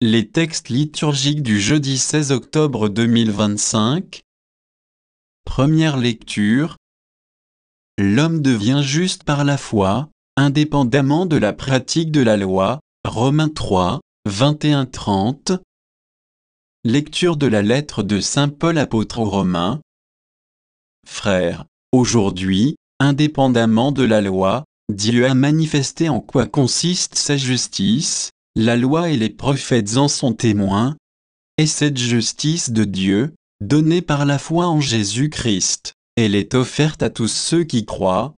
Les textes liturgiques du jeudi 16 octobre 2025. Première lecture. L'homme devient juste par la foi, indépendamment de la pratique de la loi. Romains 3, 21-30. Lecture de la lettre de saint Paul apôtre aux Romains. Frères, aujourd'hui, indépendamment de la loi, Dieu a manifesté en quoi consiste sa justice. La loi et les prophètes en sont témoins. Et cette justice de Dieu, donnée par la foi en Jésus-Christ, elle est offerte à tous ceux qui croient.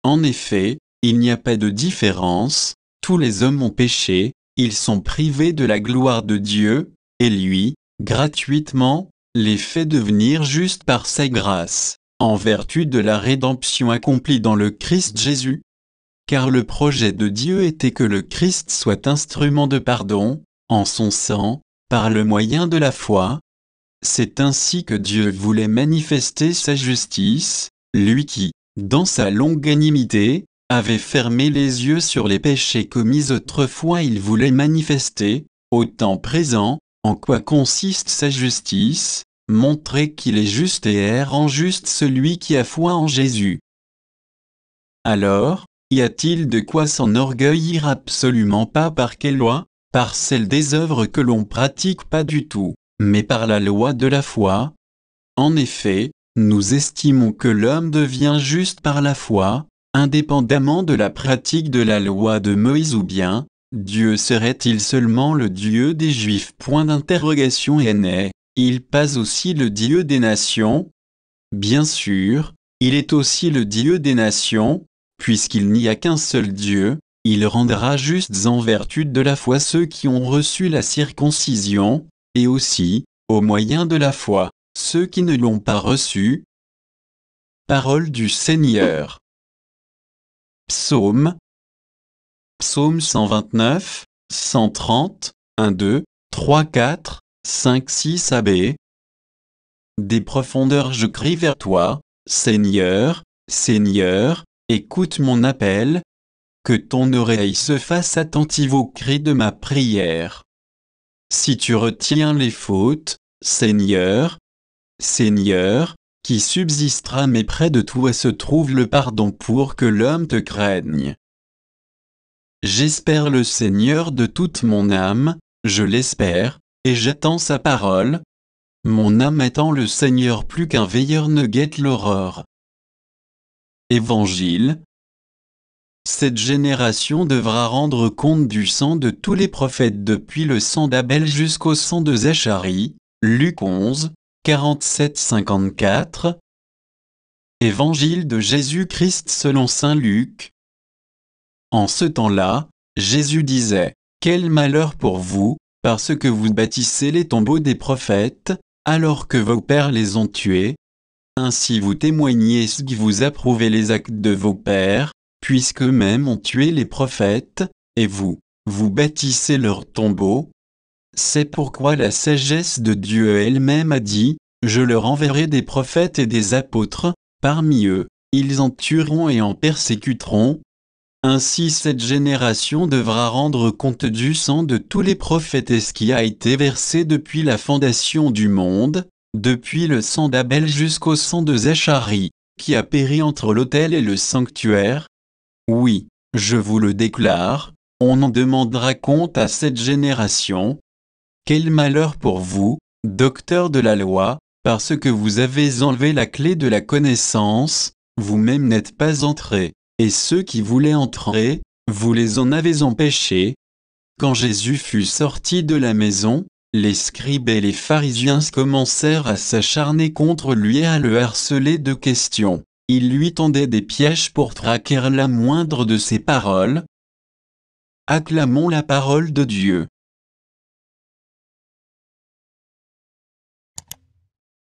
En effet, il n'y a pas de différence, tous les hommes ont péché, ils sont privés de la gloire de Dieu, et lui, gratuitement, les fait devenir justes par sa grâce, en vertu de la rédemption accomplie dans le Christ Jésus. Car le projet de Dieu était que le Christ soit instrument de pardon, en son sang, par le moyen de la foi. C'est ainsi que Dieu voulait manifester sa justice, lui qui, dans sa longanimité, avait fermé les yeux sur les péchés commis autrefois. Il voulait manifester, au temps présent, en quoi consiste sa justice, montrer qu'il est juste et rend juste celui qui a foi en Jésus. Alors, y a-t-il de quoi s'enorgueillir? Absolument pas. Par quelle loi? Par celle des œuvres que l'on pratique? Pas du tout, mais par la loi de la foi. En effet, nous estimons que l'homme devient juste par la foi, indépendamment de la pratique de la loi de Moïse. Ou bien, Dieu serait-il seulement le Dieu des Juifs? Point d'interrogation. Et n'est-il pas aussi le Dieu des nations? Bien sûr, il est aussi le Dieu des nations. Puisqu'il n'y a qu'un seul Dieu, il rendra justes en vertu de la foi ceux qui ont reçu la circoncision, et aussi, au moyen de la foi, ceux qui ne l'ont pas reçue. Parole du Seigneur. Psaume 129, 130, 1, 2, 3, 4, 5, 6 AB. Des profondeurs je crie vers toi, Seigneur, Seigneur. Écoute mon appel, que ton oreille se fasse attentive aux cris de ma prière. Si tu retiens les fautes, Seigneur, Seigneur, qui subsistera? Mais près de toi se trouve le pardon pour que l'homme te craigne. J'espère le Seigneur de toute mon âme, je l'espère, et j'attends sa parole. Mon âme attend le Seigneur plus qu'un veilleur ne guette l'aurore. Évangile. Cette génération devra rendre compte du sang de tous les prophètes depuis le sang d'Abel jusqu'au sang de Zacharie. Luc 11, 47-54. Évangile de Jésus-Christ selon saint Luc. En ce temps-là, Jésus disait, « Quel malheur pour vous, parce que vous bâtissez les tombeaux des prophètes, alors que vos pères les ont tués. Ainsi vous témoignez ce qui vous approuvez les actes de vos pères, puisqu'eux-mêmes ont tué les prophètes, et vous bâtissez leurs tombeaux. C'est pourquoi la sagesse de Dieu elle-même a dit, je leur enverrai des prophètes et des apôtres, parmi eux, ils en tueront et en persécuteront. Ainsi cette génération devra rendre compte du sang de tous les prophètes et ce qui a été versé depuis la fondation du monde, depuis le sang d'Abel jusqu'au sang de Zacharie, qui a péri entre l'autel et le sanctuaire. Oui, je vous le déclare, on en demandera compte à cette génération. Quel malheur pour vous, docteurs de la loi, parce que vous avez enlevé la clé de la connaissance, vous-même n'êtes pas entrés, et ceux qui voulaient entrer, vous les en avez empêchés. Quand Jésus fut sorti de la maison, les scribes et les pharisiens commencèrent à s'acharner contre lui et à le harceler de questions. Ils lui tendaient des pièges pour traquer la moindre de ses paroles. Acclamons la parole de Dieu.